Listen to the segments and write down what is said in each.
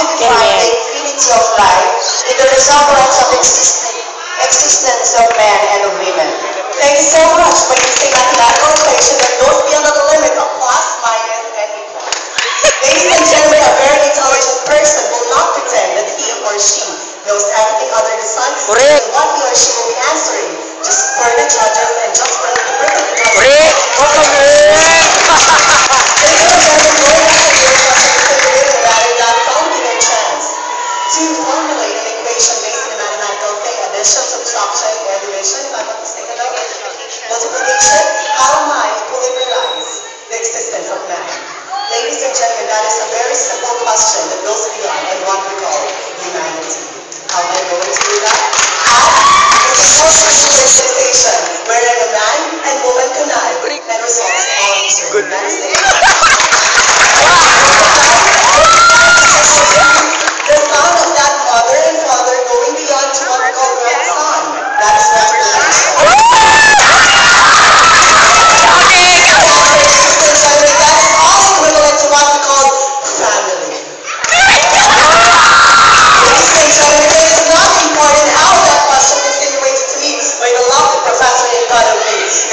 define the infinity of life in the resemblance of existence of man and of women. Thank you so much for using mathematical equation that goes beyond the limit of plus, minus, and equal. Ladies and gentlemen, a very intelligent person will not pretend that he or she knows everything under the sun and what he or she will be answering just for the judges and just for the purpose of the judges. Ladies and gentlemen, no one can do considering rather than founding their chance to formulate an equation based on a mathematical thing, addition, subtraction, or division, if I'm not mistaken, multiplication. How am I equilibrize the existence of man? Ladies and gentlemen, that is a very simple question that goes beyond and what we call humanity. How am I going to do that? At the social station, wherein a man and woman connive and results all two. That is the sound of that mother and father going beyond to what we call grandson. That is multiplication.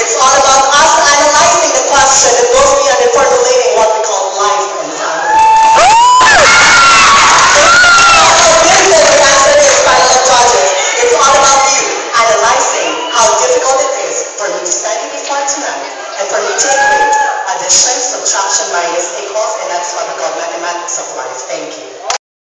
It's all about us analyzing the question that goes beyond and formulating what we call life and family. The answer is final judges. It's all about you analyzing how difficult it is for me to stand before tonight and for me to equate addition, subtraction, minus, equals, and that's what we call mathematics of life. Thank you.